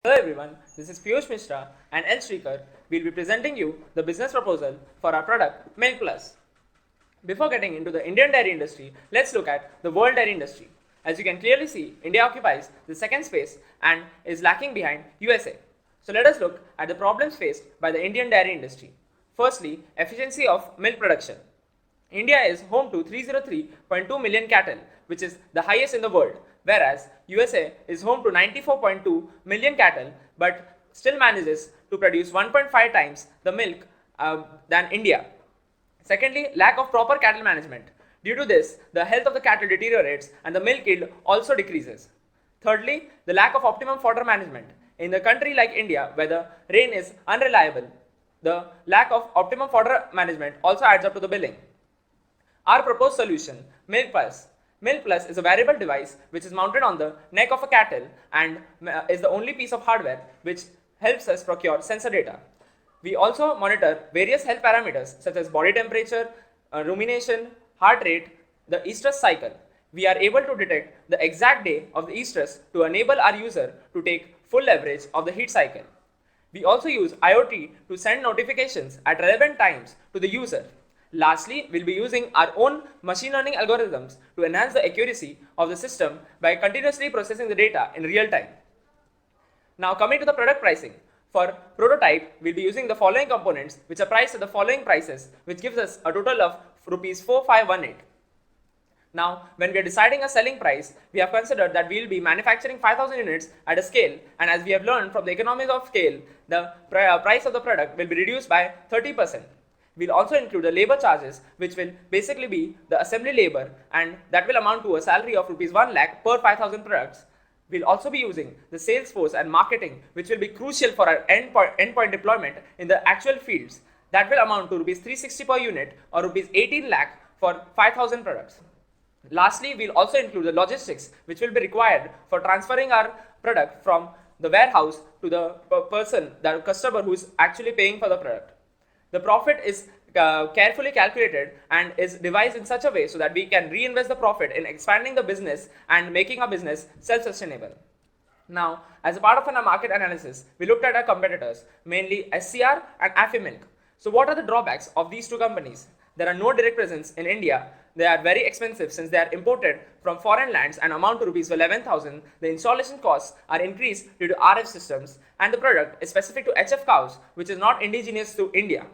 Hello everyone, this is Piyush Mishra and Sreekar. We'll be presenting you the business proposal for our product Milk Plus. Before getting into the Indian dairy industry, let's look at the world dairy industry. As you can clearly see, India occupies the second space and is lacking behind USA. So let us look at the problems faced by the Indian dairy industry. Firstly, efficiency of milk production. India is home to 303.2 million cattle, which is the highest in the world, whereas USA is home to 94.2 million cattle, but still manages to produce 1.5 times the milk than India. Secondly, lack of proper cattle management. Due to this, the health of the cattle deteriorates and the milk yield also decreases. Thirdly, the lack of optimum fodder management. In a country like India, where the rain is unreliable, the lack of optimum fodder management also adds up to the billing. Our proposed solution, Milk Plus. Milk Plus is a wearable device which is mounted on the neck of a cattle and is the only piece of hardware which helps us procure sensor data. We also monitor various health parameters such as body temperature, rumination, heart rate, the estrus cycle. We are able to detect the exact day of the estrus to enable our user to take full leverage of the heat cycle. We also use IoT to send notifications at relevant times to the user. Lastly, we'll be using our own machine learning algorithms to enhance the accuracy of the system by continuously processing the data in real time. Now coming to the product pricing. For prototype, we'll be using the following components which are priced at the following prices, which gives us a total of rupees 4518. Now, when we are deciding a selling price, we have considered that we will be manufacturing 5,000 units at a scale, and as we have learned from the economies of scale, the price of the product will be reduced by 30%. We'll also include the labor charges, which will basically be the assembly labor, and that will amount to a salary of rupees 1 lakh per 5,000 products. We'll also be using the sales force and marketing, which will be crucial for our endpoint deployment in the actual fields. That will amount to rupees 360 per unit or rupees 18 lakh for 5,000 products. Lastly, we'll also include the logistics, which will be required for transferring our product from the warehouse to the person, the customer who is actually paying for the product. The profit is carefully calculated and is devised in such a way so that we can reinvest the profit in expanding the business and making our business self-sustainable. Now, as a part of our market analysis, we looked at our competitors, mainly SCR and Affimilk. So what are the drawbacks of these two companies? There are no direct presence in India. They are very expensive since they are imported from foreign lands and amount to rupees 11,000. The installation costs are increased due to RF systems, and the product is specific to HF cows, which is not indigenous to India.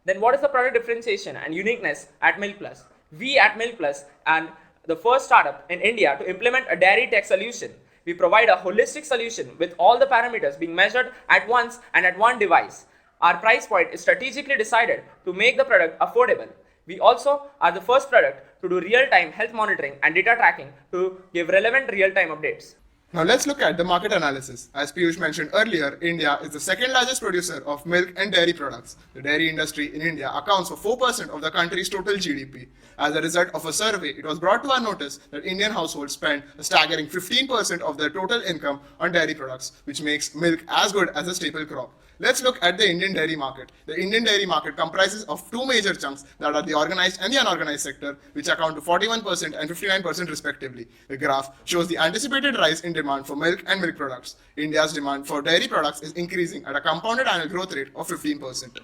Then what is the product differentiation and uniqueness at Milk Plus? We at Milk Plus are the first startup in India to implement a dairy tech solution. We provide a holistic solution with all the parameters being measured at once and at one device. Our price point is strategically decided to make the product affordable. We also are the first product to do real-time health monitoring and data tracking to give relevant real-time updates. Now let's look at the market analysis. As Piyush mentioned earlier, India is the second largest producer of milk and dairy products. The dairy industry in India accounts for 4% of the country's total GDP. As a result of a survey, it was brought to our notice that Indian households spend a staggering 15% of their total income on dairy products, which makes milk as good as a staple crop. Let's look at the Indian dairy market. The Indian dairy market comprises of two major chunks that are the organized and the unorganized sector, which account to 41% and 59% respectively. The graph shows the anticipated rise in demand for milk and milk products. India's demand for dairy products is increasing at a compounded annual growth rate of 15%.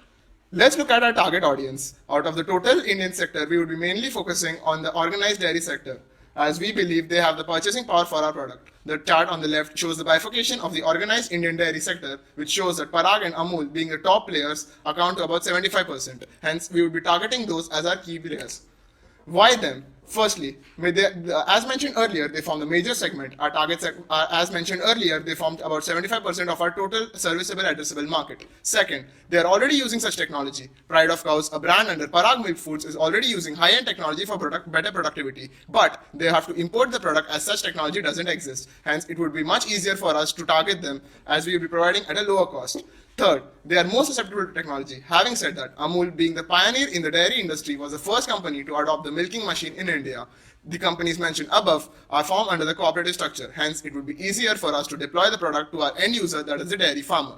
Let's look at our target audience. Out of the total Indian sector, we would be mainly focusing on the organized dairy sector, as we believe they have the purchasing power for our product. The chart on the left shows the bifurcation of the organized Indian dairy sector, which shows that Parag and Amul, being the top players, account to about 75%. Hence, we would be targeting those as our key players. Why them? Firstly, as mentioned earlier, they form the major segment. Our target as mentioned earlier, they formed about 75% of our total serviceable addressable market. Second, they are already using such technology. Pride of Cows, a brand under Parag Milk Foods, is already using high-end technology for better productivity. But they have to import the product as such technology doesn't exist. Hence, it would be much easier for us to target them as we will be providing at a lower cost. Third, they are more susceptible to technology. Having said that, Amul, being the pioneer in the dairy industry, was the first company to adopt the milking machine in India. The companies mentioned above are formed under the cooperative structure. Hence, it would be easier for us to deploy the product to our end user, that is the dairy farmer.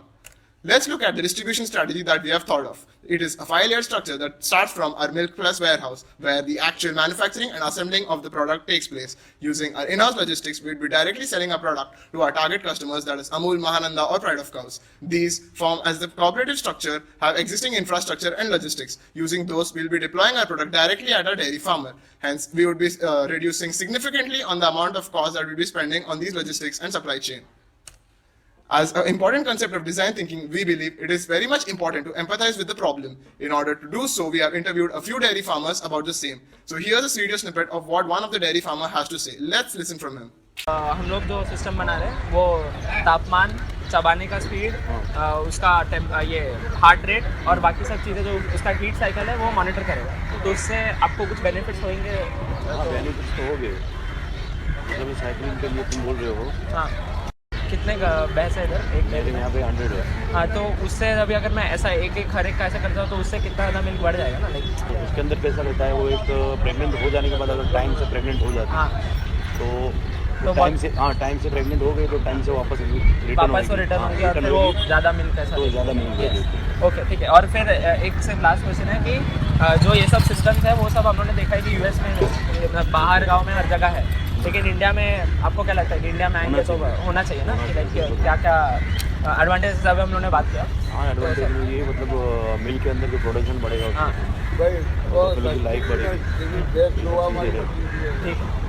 Let's look at the distribution strategy that we have thought of. It is a 5-layer structure that starts from our Milk Plus warehouse, where the actual manufacturing and assembling of the product takes place. Using our in-house logistics, we'll be directly selling our product to our target customers, that is Amul, Mahananda or Pride of Cows. These form as the cooperative structure, have existing infrastructure and logistics. Using those, we'll be deploying our product directly at our dairy farmer. Hence, we would be reducing significantly on the amount of cost that we'll be spending on these logistics and supply chain. As an important concept of design thinking, we believe it is very much important to empathize with the problem. In order to do so, we have interviewed a few dairy farmers about the same. So here's a video snippet of what one of the dairy farmer has to say. Let's listen from him. हम लोग जो system बना रहे हैं वो तापमान, चबाने का स्पीड, उसका ये हार्ट रेट और बाकी सब चीज़ें जो उसका हीट साइकिल है वो मॉनिटर करेगा. तो उससे आपको कुछ बेनिफिट्स होंगे? बेनिफिट्स तो होंगे. जब साइकिलिंग के लिए तुम बोल रहे हो. हाँ. कितने का भैंस है इधर? एक मेरे यहाँ पे 100 है. हाँ, तो उससे अभी अगर मैं ऐसा एक हर एक का ऐसा करता हूँ तो उससे कितना ज़्यादा मिल्क बढ़ जाएगा ना. लाइक उसके अंदर कैसा रहता है, वो एक प्रेग्नेंट हो जाने के बाद अगर टाइम से प्रेग्नेंट हो जाती है. हाँ. तो टाइम से प्रेग्नेंट हो गई तो टाइम से वापस रिटर्न होगी और फिर वो ज़्यादा मिल्क ऐसा तो ज़्यादा मिल्क देती है. ओके, ठीक है. और फिर एक से लास्ट क्वेश्चन है कि जो ये सब सिस्टम्स है वो सब हम लोगों ने देखा है कि यूएस में बाहर गांव में हर जगह है, लेकिन इंडिया में आपको क्या लगता है कि इंडिया में आएंगे तो होना चाहिए ना? कि लाइक क्या क्या एडवांटेज सब हम लोगों ने बात किया. हाँ, एडवांटेज ये मतलब मिल्क के अंदर जो प्रोडक्शन बढ़ेगा. हाँ, लाइफ बढ़ेगी. ठीक है.